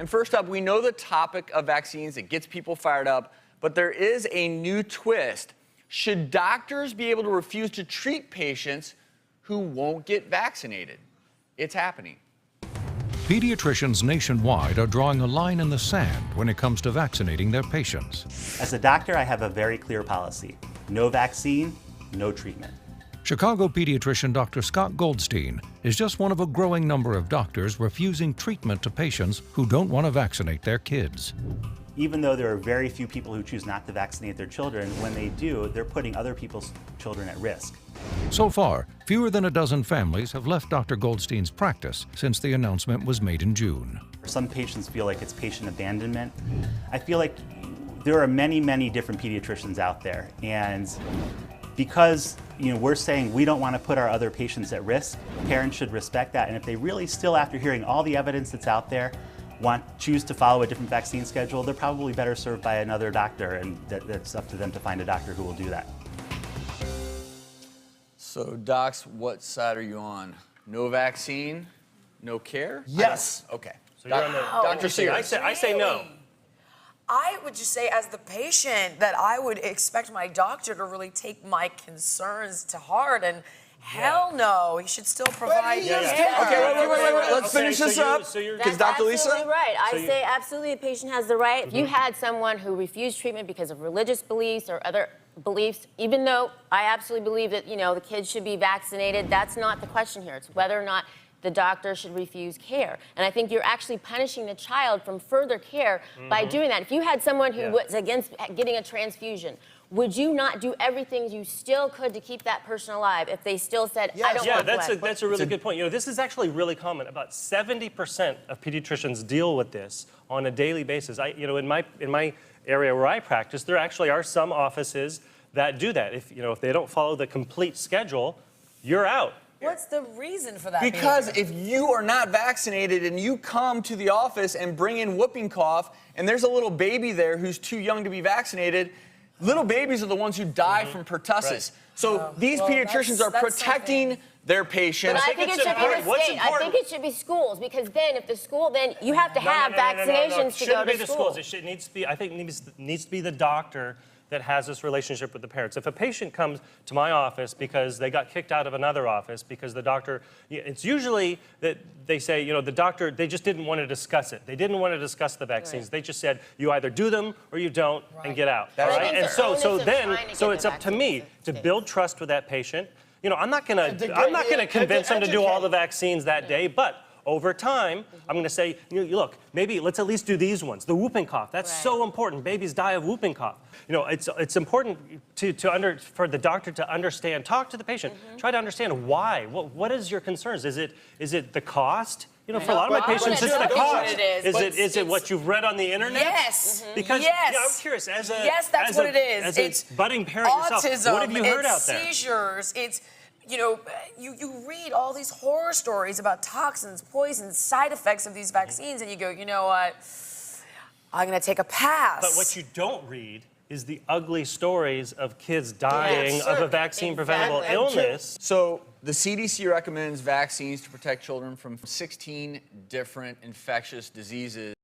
And first up, we know the topic of vaccines, it gets people fired up, but there is a new twist. Should doctors be able to refuse to treat patients who won't get vaccinated? It's happening. Pediatricians nationwide are drawing a line in the sand when it comes to vaccinating their patients. As a doctor, I have a very clear policy. No vaccine, no treatment. Chicago pediatrician Dr. Scott Goldstein is just one of a growing number of doctors refusing treatment to patients who don't want to vaccinate their kids. Even though there are very few people who choose not to vaccinate their children, when they do, they're putting other people's children at risk. So far, fewer than a dozen families have left Dr. Goldstein's practice since the announcement was made in June. Some patients feel like it's patient abandonment. I feel like there are many, many different pediatricians out there, and because we're saying we don't want to put our other patients at risk, parents should respect that. And if they really still, after hearing all the evidence that's out there, choose to follow a different vaccine schedule, they're probably better served by another doctor, and that's up to them to find a doctor who will do that. So, docs, what side are you on? No vaccine, no care? Yes. Okay. So you're on the Dr. Sears. I say no. I would just say, as the patient, that I would expect my doctor to really take my concerns to heart, and hell no, he should still provide care. Okay, wait. Let's finish this up. Because Dr. Lisa? Absolutely right. I say absolutely a patient has the right. If you had someone who refused treatment because of religious beliefs or other beliefs, even though I absolutely believe that, the kids should be vaccinated, that's not the question here. It's whether or not the doctor should refuse care. And I think you're actually punishing the child from further care by doing that. If you had someone who was against getting a transfusion, would you not do everything you still could to keep that person alive if they still said, I don't want blood? That's a really good point. This is actually really common. About 70% of pediatricians deal with this on a daily basis. In my area where I practice, there actually are some offices that do that. If they don't follow the complete schedule, you're out. What's the reason for that? Because if you are not vaccinated and you come to the office and bring in whooping cough, and there's a little baby there who's too young to be vaccinated, little babies are the ones who die from pertussis. Right. So these pediatricians are protecting their patients. But I think it should be the state. I think it should be schools, because then if the school, then you have to have vaccinations to go to school. It shouldn't be the schools. It needs to be, I think it needs to be the doctor that has this relationship with the parents. If a patient comes to my office because they got kicked out of another office because the doctor, it's usually that they say, the doctor, they just didn't want to discuss it. They didn't want to discuss the vaccines. Right. They just said, you either do them or you don't and get out. That's right? And so it's up to me to build trust with that patient. I'm not going to convince them to do all the vaccines that day, but over time, I'm going to say, look, maybe let's at least do these ones. The whooping cough, that's so important. Babies die of whooping cough. It's important for the doctor to understand, talk to the patient, try to understand why. What is your concerns? Is it the cost? For a lot of my patients, it's the cost. Is it what you've read on the internet? Yes. Because I'm curious, as a budding parent autism, yourself, what have you heard out there? Seizures, it's you read all these horror stories about toxins, poisons, side effects of these vaccines, and you go, you know what, I'm going to take a pass. But what you don't read is the ugly stories of kids dying of a vaccine-preventable illness. So the CDC recommends vaccines to protect children from 16 different infectious diseases.